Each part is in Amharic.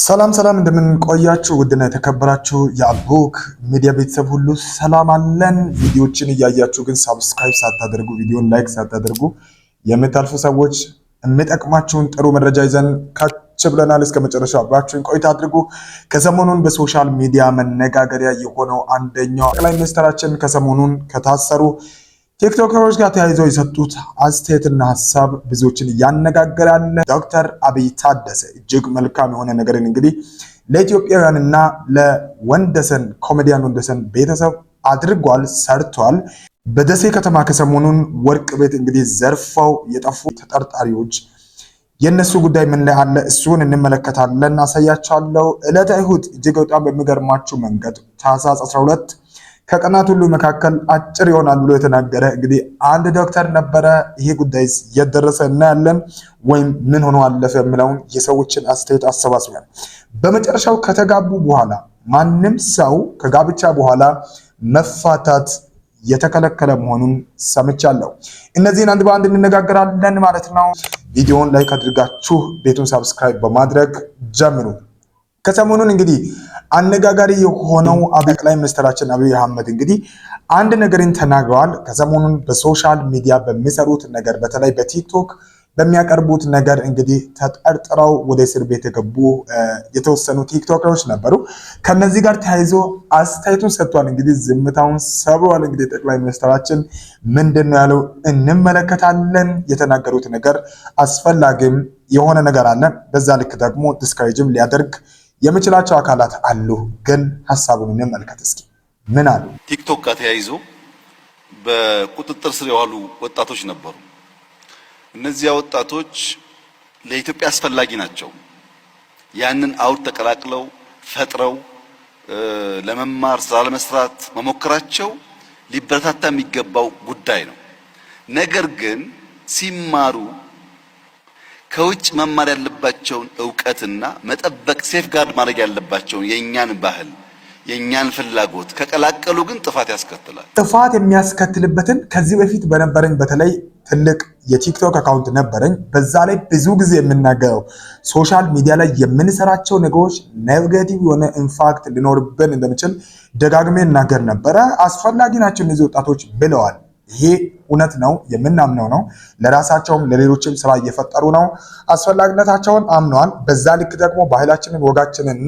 ሰላም እንደምን ቆያችሁ ውድና የተከበራችሁ የአቦክ ሚዲያ ቤተሰብ ሁሉ ሰላም አለን። ቪዲዮችን እያያችሁ ግን ሰብስክራይብ ሳታደርጉ ቪዲዮን ላይክ ሳታደርጉ የምታልፉ ሰዎች የሚጠቅማችሁን ጥሩ መረጃ ይዘን ካች ብለናል። እስከ መጨረሻው አብራችሁን ቆይታ አድርጉ። ከሰሞኑን በሶሻል ሚዲያ መነጋገሪያ የሆነው አንደኛው ጠቅላይ ሚኒስትራችን ከሰሞኑን ከታሰሩ ቲክቶከሮች ጋር ተያይዘው የሰጡት አስተያየትና ሐሳብ ብዙዎችን ያነጋግራል። ዶክተር አብይ ታደሰ እጅግ መልካም የሆነ ነገርን እንግዲህ ለኢትዮጵያውያንና ለወንደሰን ኮሜዲያን ወንደሰን ቤተሰብ አድርጓል፣ ሰርቷል። በደሴ ከተማ ከሰሞኑን ወርቅ ቤት እንግዲህ ዘርፈው የጠፉ ተጠርጣሪዎች የነሱ ጉዳይ ምን ላይ አለ እሱን እንመለከታለን፣ አሳያችኋለሁ። ዕለተ እሁድ እጅግ በጣም በሚገርማችሁ መንገድ ታህሳስ 12 ከቀናት ሁሉ መካከል አጭር ይሆናል ብሎ የተናገረ እንግዲህ አንድ ዶክተር ነበረ። ይሄ ጉዳይ እየደረሰ እናያለን ወይም ምን ሆኖ አለፈ የሚለውን የሰዎችን አስተያየት አሰባስበን በመጨረሻው ከተጋቡ በኋላ ማንም ሰው ከጋብቻ በኋላ መፋታት የተከለከለ መሆኑን ሰምቻለሁ። እነዚህን አንድ በአንድ እንነጋገራለን ማለት ነው። ቪዲዮውን ላይክ አድርጋችሁ ቤቱን ሰብስክራይብ በማድረግ ጀምሩ። ከሰሞኑን እንግዲህ አነጋጋሪ የሆነው ጠቅላይ ሚኒስትራችን አብይ አህመድ እንግዲህ አንድ ነገርን ተናግረዋል። ከሰሞኑን በሶሻል ሚዲያ በሚሰሩት ነገር በተለይ በቲክቶክ በሚያቀርቡት ነገር እንግዲህ ተጠርጥረው ወደ እስር ቤት የገቡ የተወሰኑ ቲክቶከሮች ነበሩ። ከነዚህ ጋር ተያይዞ አስተያየቱን ሰጥቷል። እንግዲህ ዝምታውን ሰብሯል። እንግዲህ ጠቅላይ ሚኒስትራችን ምንድነው ያለው እንመለከታለን። የተናገሩት ነገር አስፈላጊም የሆነ ነገር አለ። በዛ ልክ ደግሞ ዲስከሬጅም ሊያደርግ የምችላቸው አካላት አሉ። ግን ሐሳቡን እንመልከት እስኪ ምን አሉ። ቲክቶክ ጋር ተያይዞ በቁጥጥር ስር የዋሉ ወጣቶች ነበሩ። እነዚያ ወጣቶች ለኢትዮጵያ አስፈላጊ ናቸው። ያንን አውድ ተቀላቅለው ፈጥረው ለመማር ስራ ለመስራት መሞከራቸው ሊበረታታ የሚገባው ጉዳይ ነው። ነገር ግን ሲማሩ ከውጭ መማር ያለባቸውን ዕውቀትና መጠበቅ ሴፍጋርድ ማድረግ ያለባቸውን የኛን ባህል የኛን ፍላጎት ከቀላቀሉ ግን ጥፋት ያስከትላል። ጥፋት የሚያስከትልበትን ከዚህ በፊት በነበረኝ በተለይ ትልቅ የቲክቶክ አካውንት ነበረኝ። በዛ ላይ ብዙ ጊዜ የምናገረው ሶሻል ሚዲያ ላይ የምንሰራቸው ነገሮች ኔጌቲቭ የሆነ ኢምፓክት ሊኖርብን እንደሚችል ደጋግሜ እናገር ነበረ። አስፈላጊ ናቸው እነዚህ ወጣቶች ብለዋል። ይሄ እውነት ነው፣ የምናምነው ነው። ለራሳቸውም ለሌሎችም ስራ እየፈጠሩ ነው። አስፈላጊነታቸውን አምነዋል። በዛ ልክ ደግሞ ባህላችንን ወጋችንን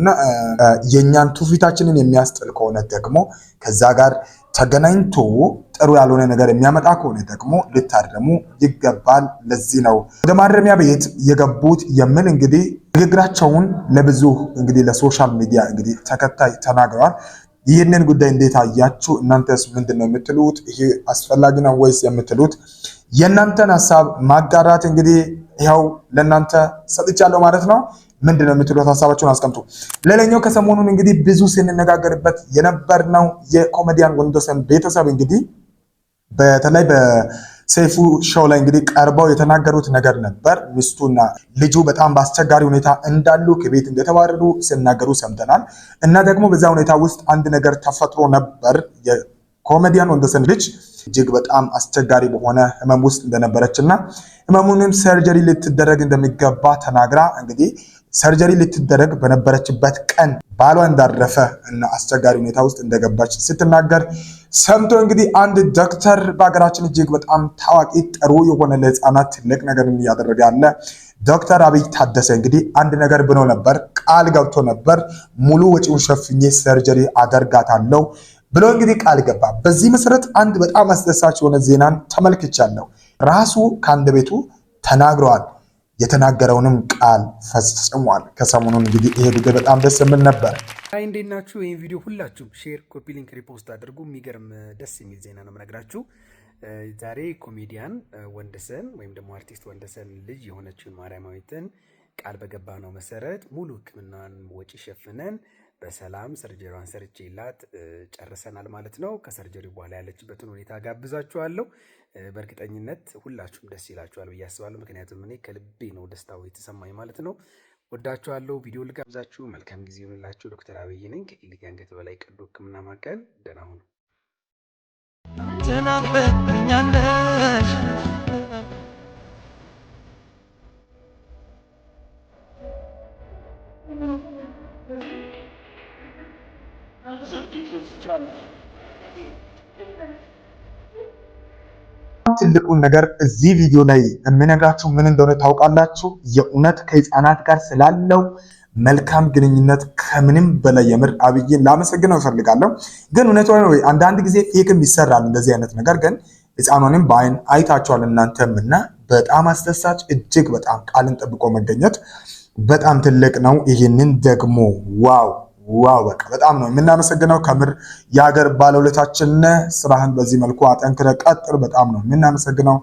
የኛን ትውፊታችንን የሚያስጥል ከሆነ ደግሞ ከዛ ጋር ተገናኝቶ ጥሩ ያልሆነ ነገር የሚያመጣ ከሆነ ደግሞ ልታረሙ ይገባል። ለዚህ ነው ወደ ማረሚያ ቤት የገቡት የሚል እንግዲህ ንግግራቸውን ለብዙ እንግዲህ ለሶሻል ሚዲያ እንግዲህ ተከታይ ተናግረዋል። ይህንን ጉዳይ እንዴት አያችሁ? እናንተስ ምንድነው የምትሉት? ይሄ አስፈላጊ ነው ወይስ የምትሉት? የእናንተን ሐሳብ ማጋራት እንግዲህ ይኸው ለእናንተ ሰጥቻለሁ ማለት ነው። ምንድነው የምትሉት? ሐሳባችሁን አስቀምጡ። ሌላኛው ከሰሞኑን እንግዲህ ብዙ ስንነጋገርበት የነበርነው የኮሜዲያን ወንደሰን ቤተሰብ እንግዲህ በተለይ በሰይፉ ሾው ላይ እንግዲህ ቀርበው የተናገሩት ነገር ነበር። ሚስቱና ልጁ በጣም በአስቸጋሪ ሁኔታ እንዳሉ ከቤት እንደተባረሩ ሲናገሩ ሰምተናል። እና ደግሞ በዛ ሁኔታ ውስጥ አንድ ነገር ተፈጥሮ ነበር። የኮሜዲያን ወንደሰን ልጅ እጅግ በጣም አስቸጋሪ በሆነ ህመም ውስጥ እንደነበረችና ህመሙንም ሰርጀሪ ልትደረግ እንደሚገባ ተናግራ እንግዲህ ሰርጀሪ ልትደረግ በነበረችበት ቀን ባሏ እንዳረፈ እና አስቸጋሪ ሁኔታ ውስጥ እንደገባች ስትናገር ሰምቶ እንግዲህ አንድ ዶክተር በሀገራችን እጅግ በጣም ታዋቂ ጥሩ የሆነ ለህፃናት ትልቅ ነገር እያደረገ ያለ ዶክተር አብይ ታደሰ እንግዲህ አንድ ነገር ብሎ ነበር፣ ቃል ገብቶ ነበር። ሙሉ ወጪውን ሸፍኜ ሰርጀሪ አደርጋታለሁ ብሎ እንግዲህ ቃል ገባ። በዚህ መሰረት አንድ በጣም አስደሳች የሆነ ዜናን ተመልክቻለሁ። ራሱ ከአንድ ቤቱ ተናግረዋል። የተናገረውንም ቃል ፈጽሟል። ከሰሞኑን እንግዲህ ይሄ ጉዳይ በጣም ደስ የሚል ነበር። አይ እንዴት ናችሁ? ይሄን ቪዲዮ ሁላችሁም ሼር፣ ኮፒ ሊንክ፣ ሪፖስት አድርጉ። የሚገርም ደስ የሚል ዜና ነው የምነግራችሁ። ዛሬ ኮሜዲያን ወንደሰን ወይም ደግሞ አርቲስት ወንደሰን ልጅ የሆነችውን ማርያማዊትን ቃል በገባ ነው መሰረት ሙሉ ሕክምናን ወጪ ሸፍነን በሰላም ሰርጀሪዋን ሰርቼላት ጨርሰናል ማለት ነው። ከሰርጀሪ በኋላ ያለችበትን ሁኔታ ጋብዛችኋለሁ። በእርግጠኝነት ሁላችሁም ደስ ይላችኋል ብዬ አስባለሁ። ምክንያቱም እኔ ከልቤ ነው ደስታው የተሰማኝ ማለት ነው። ወዳችኋለሁ። ቪዲዮ ልጋብዛችሁ። መልካም ጊዜ ይሁንላችሁ። ዶክተር አብይ ነኝ ከኢሊጋ አንገት በላይ ቀዶ ሕክምና ማዕከል። ደህና ሁኑ። ትናፍቀኛለሽ ትልቁን ነገር እዚህ ቪዲዮ ላይ የምነግራችሁ ምን እንደሆነ ታውቃላችሁ? የእውነት ከህፃናት ጋር ስላለው መልካም ግንኙነት ከምንም በላይ የምር አብይን ላመሰግነው እፈልጋለሁ። ግን እውነቱ ነው፣ አንዳንድ ጊዜ ፌክም ይሰራል እንደዚህ አይነት ነገር። ግን ህፃኗንም በአይን አይታችኋል እናንተም እና በጣም አስደሳች፣ እጅግ በጣም ቃልን ጠብቆ መገኘት በጣም ትልቅ ነው። ይህንን ደግሞ ዋው በቃ በጣም ነው የምናመሰግነው። ከምር የሀገር ባለውለታችን ስራህን በዚህ መልኩ አጠንክረ ቀጥል። በጣም ነው የምናመሰግነው።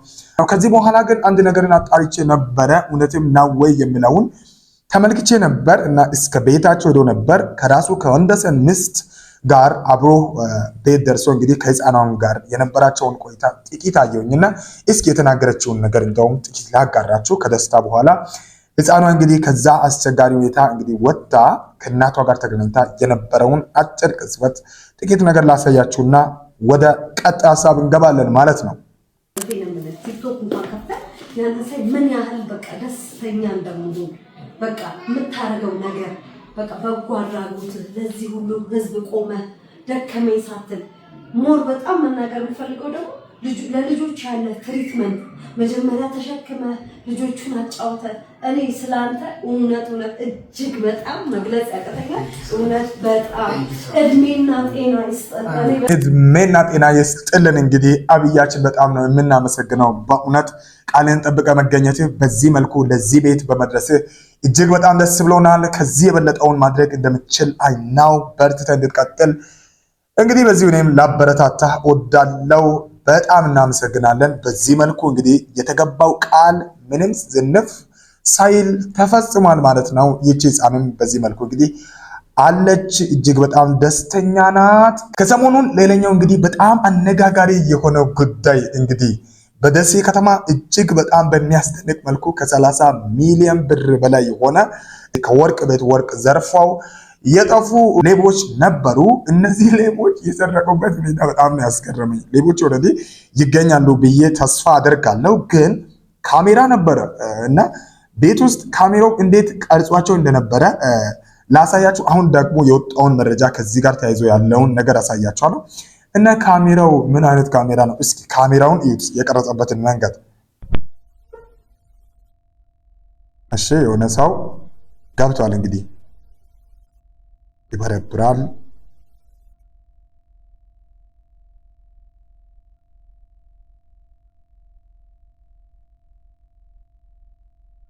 ከዚህ በኋላ ግን አንድ ነገርን አጣርቼ ነበረ። እውነትም ነው ወይ የሚለውን ተመልክቼ ነበር እና እስከ ቤታቸው ሄዶ ነበር ከራሱ ከወንደሰን ሚስት ጋር አብሮ ቤት ደርሶ እንግዲህ ከህፃኗም ጋር የነበራቸውን ቆይታ ጥቂት አየሁኝና እስኪ የተናገረችውን ነገር እንደውም ጥቂት ላጋራችሁ ከደስታ በኋላ። ህፃኗ እንግዲህ ከዛ አስቸጋሪ ሁኔታ እንግዲህ ወጣ ከእናቷ ጋር ተገናኝታ የነበረውን አጭር ቅጽበት ጥቂት ነገር ላሳያችሁና ወደ ቀጣይ ሀሳብ እንገባለን ማለት ነው። ቲክቶክ እንኳን ከፍተህ ያንተ ሳይ ምን ያህል በቃ ደስተኛ እንደምሆን በቃ የምታረገው ነገር በቃ በጎ አድራጎት ለዚህ ሁሉ ህዝብ ቆመ ደከመኝ ሳትል ሞር በጣም መናገር የምፈልገው ደግሞ ለልጆች ያለ ትሪትመንት መጀመሪያ ተሸክመ ልጆቹን አጫውተ እኔ ስላንተ እውነት እጅግ በጣም መግለጽ ያቀተኛል። እውነት በጣም እድሜና ጤና ይስጥልን። እንግዲህ አብያችን በጣም ነው የምናመሰግነው። በእውነት ቃልን ጠብቀ መገኘት በዚህ መልኩ ለዚህ ቤት በመድረስ እጅግ በጣም ደስ ብሎናል። ከዚህ የበለጠውን ማድረግ እንደምችል አይናው በርትተ እንድትቀጥል እንግዲህ በዚህ እኔም ላበረታታ ወዳለው በጣም እናመሰግናለን። በዚህ መልኩ እንግዲህ የተገባው ቃል ምንም ዝንፍ ሳይል ተፈጽሟል ማለት ነው። ይህች ህፃንም በዚህ መልኩ እንግዲህ አለች፣ እጅግ በጣም ደስተኛ ናት። ከሰሞኑን ሌላኛው እንግዲህ በጣም አነጋጋሪ የሆነው ጉዳይ እንግዲህ በደሴ ከተማ እጅግ በጣም በሚያስደንቅ መልኩ ከ30 ሚሊዮን ብር በላይ የሆነ ከወርቅ ቤት ወርቅ ዘርፈው የጠፉ ሌቦች ነበሩ። እነዚህ ሌቦች የሰረቁበት ሁኔታ በጣም ነው ያስገረመኝ። ሌቦች ኦልሬዲ ይገኛሉ ብዬ ተስፋ አደርጋለሁ። ግን ካሜራ ነበረ እና ቤት ውስጥ ካሜራው እንዴት ቀርጿቸው እንደነበረ ላሳያችሁ። አሁን ደግሞ የወጣውን መረጃ ከዚህ ጋር ተያይዞ ያለውን ነገር አሳያችኋለሁ። እና ካሜራው ምን አይነት ካሜራ ነው? እስኪ ካሜራውን እዩት፣ የቀረጸበትን መንገድ። እሺ የሆነ ሰው ገብቷል እንግዲህ ይበረብራል።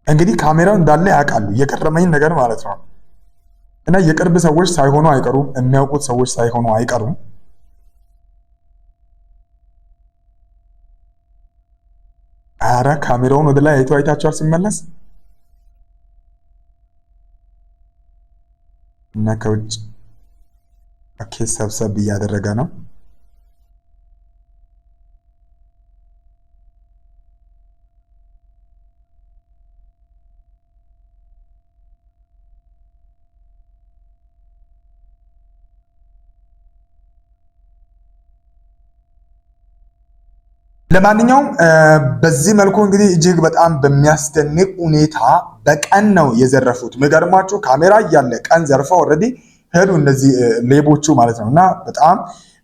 እንግዲህ ካሜራው እንዳለ ያውቃሉ። የቀረመኝ ነገር ማለት ነው። እና የቅርብ ሰዎች ሳይሆኑ አይቀሩም፣ የሚያውቁት ሰዎች ሳይሆኑ አይቀሩም። አረ ካሜራውን ወደ ላይ አይታችኋል ሲመለስ እና ከውጭ ሰብሰብ እያደረገ ነው። ለማንኛውም በዚህ መልኩ እንግዲህ እጅግ በጣም በሚያስደንቅ ሁኔታ በቀን ነው የዘረፉት። የሚገርማችሁ ካሜራ እያለ ቀን ዘርፈው ኦልሬዲ ሄዱ እነዚህ ሌቦቹ ማለት ነው። እና በጣም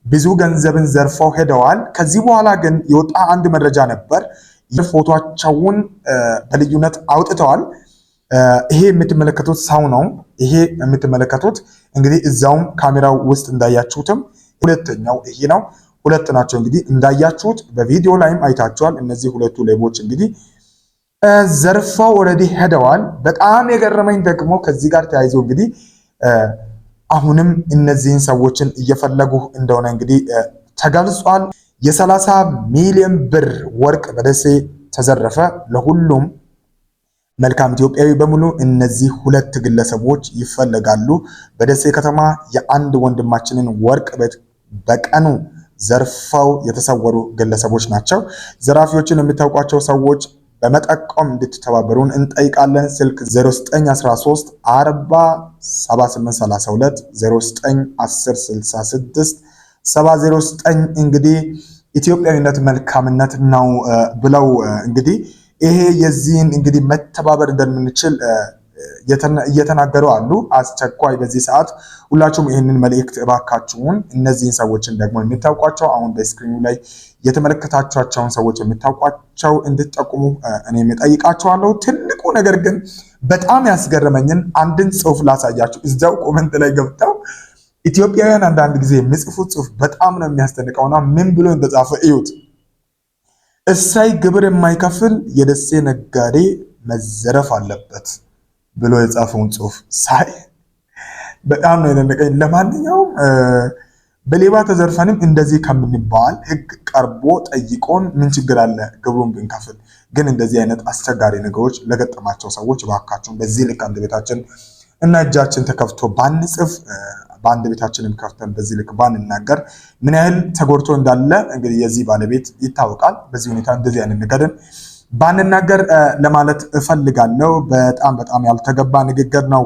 ብዙ ገንዘብን ዘርፈው ሄደዋል። ከዚህ በኋላ ግን የወጣ አንድ መረጃ ነበር። ፎቶቸውን በልዩነት አውጥተዋል። ይሄ የምትመለከቱት ሰው ነው። ይሄ የምትመለከቱት እንግዲህ እዛውም ካሜራው ውስጥ እንዳያችሁትም ሁለተኛው ይሄ ነው። ሁለት ናቸው እንግዲህ እንዳያችሁት በቪዲዮ ላይም አይታችኋል። እነዚህ ሁለቱ ሌቦች እንግዲህ ዘርፈው ኦልሬዲ ሄደዋል። በጣም የገረመኝ ደግሞ ከዚህ ጋር ተያይዞ እንግዲህ አሁንም እነዚህን ሰዎችን እየፈለጉ እንደሆነ እንግዲህ ተገልጿል። የ30 ሚሊዮን ብር ወርቅ በደሴ ተዘረፈ። ለሁሉም መልካም ኢትዮጵያዊ በሙሉ እነዚህ ሁለት ግለሰቦች ይፈለጋሉ። በደሴ ከተማ የአንድ ወንድማችንን ወርቅ ቤት በቀኑ ዘርፈው የተሰወሩ ግለሰቦች ናቸው። ዘራፊዎችን የምታውቋቸው ሰዎች በመጠቆም እንድትተባበሩን እንጠይቃለን። ስልክ 0913 40 7832 0910 66 709 እንግዲህ ኢትዮጵያዊነት መልካምነት ነው ብለው እንግዲህ ይሄ የዚህን እንግዲህ መተባበር እንደምንችል እየተናገሩ አሉ። አስቸኳይ በዚህ ሰዓት ሁላችሁም ይህንን መልእክት እባካችሁን እነዚህን ሰዎችን ደግሞ የምታውቋቸው አሁን በስክሪኑ ላይ የተመለከታችኋቸውን ሰዎች የምታውቋቸው እንድትጠቁሙ እኔም እጠይቃችኋለሁ። ትልቁ ነገር ግን በጣም ያስገረመኝን አንድን ጽሑፍ ላሳያችሁ። እዛው ኮመንት ላይ ገብተው ኢትዮጵያውያን አንዳንድ ጊዜ የሚጽፉት ጽሑፍ በጣም ነው የሚያስደንቀውና ምን ብሎ እንደጻፈ እዩት። እሳይ ግብር የማይከፍል የደሴ ነጋዴ መዘረፍ አለበት ብሎ የጻፈውን ጽሑፍ ሳይ በጣም ነው የደነቀኝ። ለማንኛውም በሌባ ተዘርፈንም እንደዚህ ከምንባል ሕግ ቀርቦ ጠይቆን ምን ችግር አለ ግብሩን ብንከፍል? ግን እንደዚህ አይነት አስቸጋሪ ነገሮች ለገጠማቸው ሰዎች እባካችሁን በዚህ ልክ አንድ ቤታችን እና እጃችን ተከፍቶ ባንጽፍ በአንድ ቤታችንን ከፍተን በዚህ ልክ ባንናገር ምን ያህል ተጎድቶ እንዳለ እንግዲህ የዚህ ባለቤት ይታወቃል። በዚህ ሁኔታ እንደዚህ አይነት ነገርን ባንናገር ለማለት እፈልጋለሁ። በጣም ያልተገባ ንግግር ነው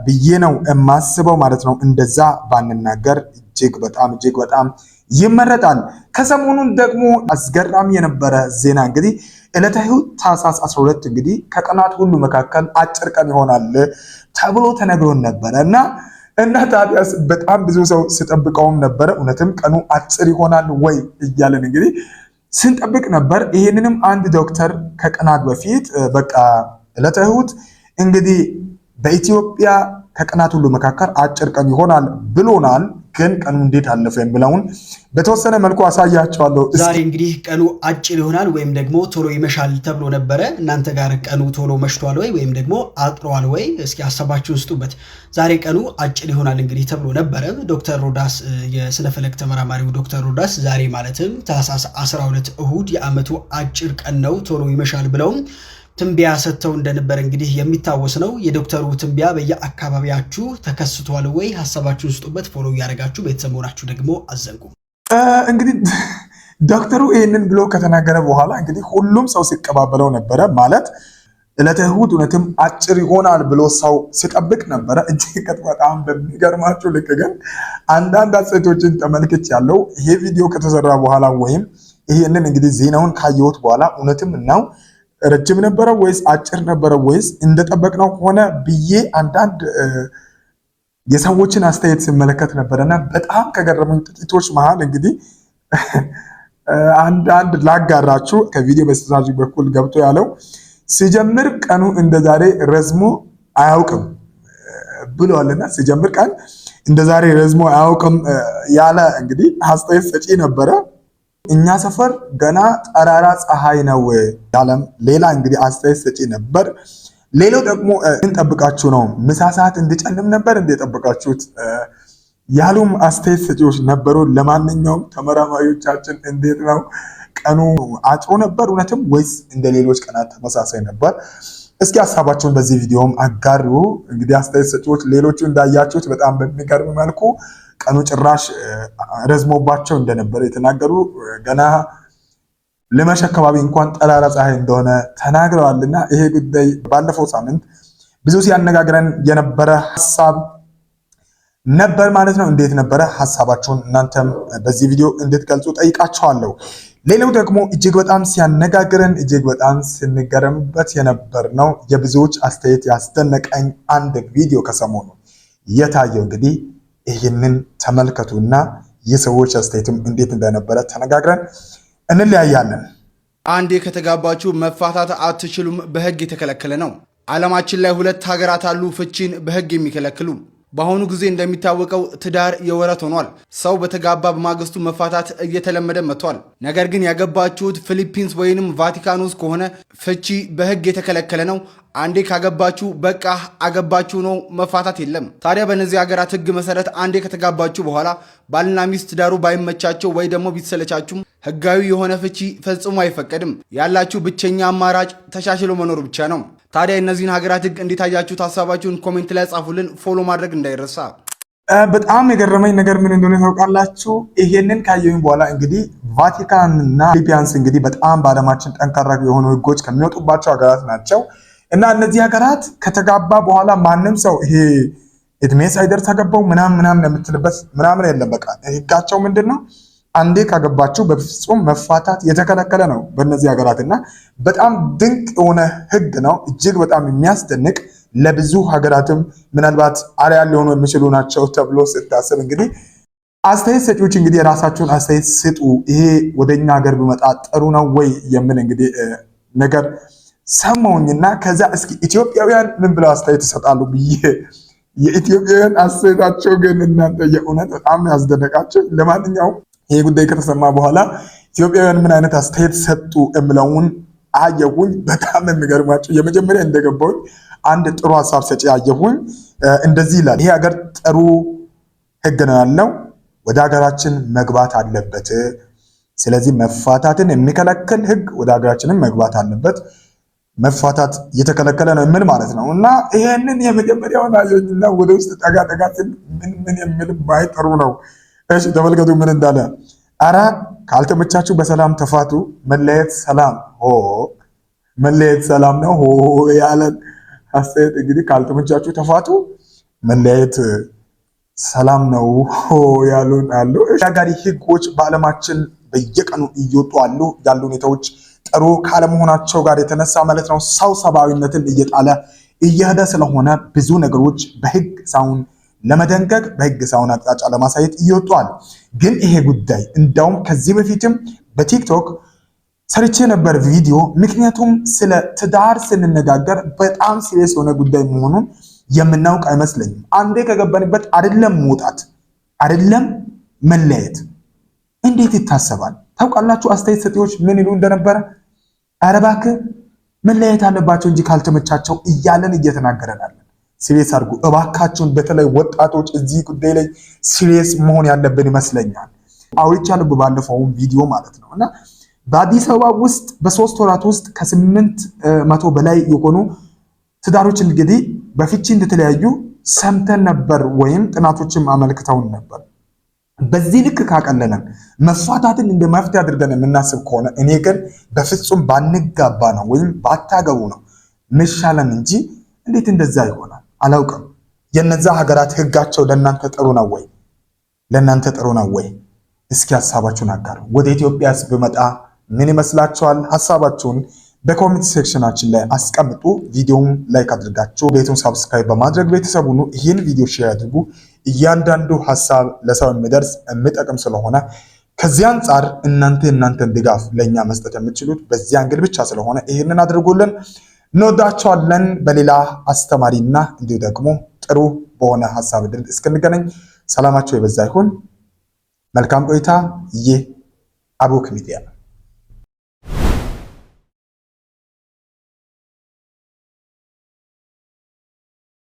ብዬ ነው የማስበው ማለት ነው። እንደዛ ባንናገር እጅግ በጣም ይመረጣል። ከሰሞኑን ደግሞ አስገራሚ የነበረ ዜና እንግዲህ ዕለተ እሑድ ታኅሳስ 12 እንግዲህ ከቀናት ሁሉ መካከል አጭር ቀን ይሆናል ተብሎ ተነግሮን ነበረ እና ታዲያስ በጣም ብዙ ሰው ሲጠብቀውም ነበረ። እውነትም ቀኑ አጭር ይሆናል ወይ እያለን እንግዲህ ስንጠብቅ ነበር። ይሄንንም አንድ ዶክተር ከቀናት በፊት በቃ ዕለተ እሑድ እንግዲህ በኢትዮጵያ ከቀናት ሁሉ መካከል አጭር ቀን ይሆናል ብሎናል። ግን ቀኑ እንዴት አለፈ የሚለውን በተወሰነ መልኩ አሳያቸዋለሁ። ዛሬ እንግዲህ ቀኑ አጭር ይሆናል ወይም ደግሞ ቶሎ ይመሻል ተብሎ ነበረ። እናንተ ጋር ቀኑ ቶሎ መሽቷል ወይ ወይም ደግሞ አጥሯል ወይ? እስኪ ሀሳባችሁን ስጡበት። ዛሬ ቀኑ አጭር ይሆናል እንግዲህ ተብሎ ነበረ። ዶክተር ሮዳስ የስነፈለክ ተመራማሪው ዶክተር ሮዳስ ዛሬ ማለትም ታኅሳስ 12 እሑድ የዓመቱ አጭር ቀን ነው ቶሎ ይመሻል ብለውም ትንቢያ ሰጥተው እንደነበር እንግዲህ የሚታወስ ነው። የዶክተሩ ትንቢያ በየአካባቢያችሁ ተከስቷል ወይ? ሀሳባችሁን ስጡበት። ፎሎ እያደረጋችሁ ቤተሰብ ሆናችሁ ደግሞ አዘንጉ። እንግዲህ ዶክተሩ ይህንን ብሎ ከተናገረ በኋላ እንግዲህ ሁሉም ሰው ሲቀባበለው ነበረ። ማለት ዕለተ እሑድ እውነትም አጭር ይሆናል ብሎ ሰው ሲጠብቅ ነበረ። እጅግ በጣም በሚገርማችሁ ልክ ግን አንዳንድ አስተያየቶችን ተመልክቻለሁ። ይሄ ቪዲዮ ከተሰራ በኋላ ወይም ይሄንን እንግዲህ ዜናውን ካየሁት በኋላ እውነትም ነው ረጅም ነበረ ወይስ አጭር ነበረ ወይስ እንደጠበቅነው ሆነ ብዬ አንዳንድ የሰዎችን አስተያየት ሲመለከት ነበረና በጣም ከገረሙኝ ጥቂቶች መሃል እንግዲህ አንዳንድ ላጋራችሁ። ከቪዲዮ በስተታች በኩል ገብቶ ያለው ሲጀምር ቀኑ እንደዛሬ ረዝሞ አያውቅም ብሏልና ሲጀምር ቀን እንደዛሬ ረዝሞ አያውቅም ያለ እንግዲህ አስተያየት ሰጪ ነበረ። እኛ ሰፈር ገና ጠራራ ፀሐይ ነው ያለም ሌላ እንግዲህ አስተያየት ሰጪ ነበር። ሌላው ደግሞ እንጠብቃችሁ ነው ምሳ ሰዓት እንድጨልም ነበር እንደጠበቃችሁት ያሉም አስተያየት ሰጪዎች ነበሩ። ለማንኛውም ተመራማሪዎቻችን እንዴት ነው ቀኑ አጥሮ ነበር እውነትም ወይስ እንደ ሌሎች ቀናት ተመሳሳይ ነበር? እስኪ ሀሳባችሁን በዚህ ቪዲዮም አጋሩ። እንግዲህ አስተያየት ሰጪዎች ሌሎቹ እንዳያችሁት በጣም በሚገርም መልኩ ቀኑ ጭራሽ ረዝሞባቸው እንደነበረ የተናገሩ ገና ልመሽ አካባቢ እንኳን ጠራራ ፀሐይ እንደሆነ ተናግረዋልና ይሄ ጉዳይ ባለፈው ሳምንት ብዙ ሲያነጋግረን የነበረ ሀሳብ ነበር ማለት ነው። እንዴት ነበረ ሀሳባችሁን እናንተም በዚህ ቪዲዮ እንድትገልጹ ጠይቃችኋለሁ። ሌላው ደግሞ እጅግ በጣም ሲያነጋግረን እጅግ በጣም ስንገረምበት የነበር ነው የብዙዎች አስተያየት ያስደነቀኝ አንድ ቪዲዮ ከሰሞኑ የታየው እንግዲህ ይህንን ተመልከቱና የሰዎች አስተያየትም እንዴት እንደነበረ ተነጋግረን እንለያያለን። አንዴ ከተጋባችሁ መፋታት አትችሉም፣ በህግ የተከለከለ ነው። ዓለማችን ላይ 2 ሀገራት አሉ ፍቺን በህግ የሚከለክሉ። በአሁኑ ጊዜ እንደሚታወቀው ትዳር የወረት ሆኗል። ሰው በተጋባ በማግስቱ መፋታት እየተለመደ መጥቷል። ነገር ግን ያገባችሁት ፊሊፒንስ ወይንም ቫቲካን ውስጥ ከሆነ ፍቺ በህግ የተከለከለ ነው። አንዴ ካገባችሁ በቃ አገባችሁ ነው፣ መፋታት የለም። ታዲያ በእነዚህ ሀገራት ህግ መሰረት አንዴ ከተጋባችሁ በኋላ ባልና ሚስት ትዳሩ ባይመቻቸው ወይ ደግሞ ቢሰለቻችሁም ህጋዊ የሆነ ፍቺ ፈጽሞ አይፈቀድም። ያላችሁ ብቸኛ አማራጭ ተሻሽሎ መኖር ብቻ ነው። ታዲያ እነዚህን ሀገራት ህግ እንዴት አያችሁት? ሀሳባችሁን ኮሜንት ላይ ጻፉልን። ፎሎ ማድረግ እንዳይረሳ። በጣም የገረመኝ ነገር ምን እንደሆነ ታውቃላችሁ? ይሄንን ካየሁኝ በኋላ እንግዲህ ቫቲካን እና ፊሊፒንስ እንግዲህ በጣም በዓለማችን ጠንካራ የሆኑ ህጎች ከሚወጡባቸው ሀገራት ናቸው እና እነዚህ ሀገራት ከተጋባ በኋላ ማንም ሰው ይሄ እድሜ ሳይደርስ ተገባው ምናምን የምትልበት ምናምን የለም። በቃ ህጋቸው ምንድን ነው? አንዴ ካገባችሁ በፍጹም መፋታት የተከለከለ ነው በእነዚህ ሀገራት እና በጣም ድንቅ የሆነ ህግ ነው። እጅግ በጣም የሚያስደንቅ ለብዙ ሀገራትም ምናልባት አርአያ ሊሆኑ የሚችሉ ናቸው ተብሎ ስታስብ እንግዲህ አስተያየት ሰጪዎች እንግዲህ የራሳቸውን አስተያየት ስጡ። ይሄ ወደኛ ሀገር ቢመጣ ጥሩ ነው ወይ የሚል እንግዲህ ነገር ሰማሁኝና ከዛ እስኪ ኢትዮጵያውያን ምን ብለው አስተያየት ይሰጣሉ ብዬ የኢትዮጵያውያን አስተያየታቸው ግን እናንተ የእውነት በጣም ያስደነቃቸው። ለማንኛውም ይሄ ጉዳይ ከተሰማ በኋላ ኢትዮጵያውያን ምን አይነት አስተያየት ሰጡ እምለውን አየሁኝ። በጣም የሚገርማቸው የመጀመሪያ እንደገባሁኝ አንድ ጥሩ ሀሳብ ሰጪ አየሁኝ። እንደዚህ ይላል፣ ይሄ ሀገር ጥሩ ህግ ነው ያለው፣ ወደ ሀገራችን መግባት አለበት። ስለዚህ መፋታትን የሚከለክል ህግ ወደ ሀገራችንም መግባት አለበት። መፋታት እየተከለከለ ነው ምን ማለት ነው? እና ይሄንን የመጀመሪያውን አየሁኝና ወደ ውስጥ ጠጋ ጠጋ ምን የሚል ባይ ጥሩ ነው። እሺ ተመልከቱ ምን እንዳለ። አራ ካልተመቻችሁ በሰላም ተፋቱ፣ መለየት ሰላም መለየት ሰላም ነው ያለን አስተያየት እንግዲህ ካልተመቻችሁ ተፋቱ፣ መለየት ሰላም ነው ያሉን አሉ። አስቸጋሪ ህጎች በዓለማችን በየቀኑ እየወጡ አሉ። ያሉ ሁኔታዎች ጥሩ ካለመሆናቸው ጋር የተነሳ ማለት ነው ሰው ሰብአዊነትን እየጣለ እየሄደ ስለሆነ ብዙ ነገሮች በህግ ሳይሆን ለመደንገግ በህግ ሳይሆን አቅጣጫ ለማሳየት እየወጧል። ግን ይሄ ጉዳይ እንዳውም ከዚህ በፊትም በቲክቶክ ሰርቼ ነበር ቪዲዮ። ምክንያቱም ስለ ትዳር ስንነጋገር በጣም ሲሪየስ የሆነ ጉዳይ መሆኑን የምናውቅ አይመስለኝም። አንዴ ከገባንበት አይደለም መውጣት አይደለም መለየት እንዴት ይታሰባል? ታውቃላችሁ አስተያየት ሰጪዎች ምን ይሉ እንደነበረ? ኧረ እባክህ መለየት አለባቸው እንጂ ካልተመቻቸው እያለን እየተናገረናል። ሲሪየስ አድርጉ እባካችሁን። በተለይ ወጣቶች እዚህ ጉዳይ ላይ ሲሪየስ መሆን ያለብን ይመስለኛል። አውርቻለሁ ባለፈው ቪዲዮ ማለት ነው። እና በአዲስ አበባ ውስጥ በ3 ወራት ውስጥ ከ800 በላይ የሆኑ ትዳሮች እንግዲህ በፍቺ እንደተለያዩ ሰምተን ነበር፣ ወይም ጥናቶችም አመልክተውን ነበር። በዚህ ልክ ካቀለለን መፋታትን እንደ መፍትሄ አድርገን የምናስብ ከሆነ እኔ ግን በፍጹም ባንጋባ ነው ወይም ባታገቡ ነው ምሻለን እንጂ እንዴት እንደዛ ይሆናል አላውቅም። የነዛ ሀገራት ህጋቸው ለእናንተ ጥሩ ነው ወይ? ለእናንተ ጥሩ ነው ወይ? እስኪ ሀሳባችሁን አጋሩ። ወደ ኢትዮጵያስ ብመጣ ምን ይመስላችኋል? ሀሳባችሁን በኮሜንት ሴክሽናችን ላይ አስቀምጡ። ቪዲዮውን ላይክ አድርጋችሁ ቤቱን ሰብስክራይብ በማድረግ ቤተሰብ ሁኑ። ይህን ቪዲዮ ሼር አድርጉ። እያንዳንዱ ሀሳብ ለሰው የሚደርስ የሚጠቅም ስለሆነ ከዚህ አንጻር እናንተን ድጋፍ ለኛ መስጠት የምትችሉት በዚህ አንግል ብቻ ስለሆነ ይህንን አድርጉልን። እንወዳችኋለን። በሌላ አስተማሪና እንዲሁ ደግሞ ጥሩ በሆነ ሀሳብ ድል እስክንገናኝ ሰላማችሁ የበዛ ይሁን። መልካም ቆይታ። ይህ አቡክ ሚዲያ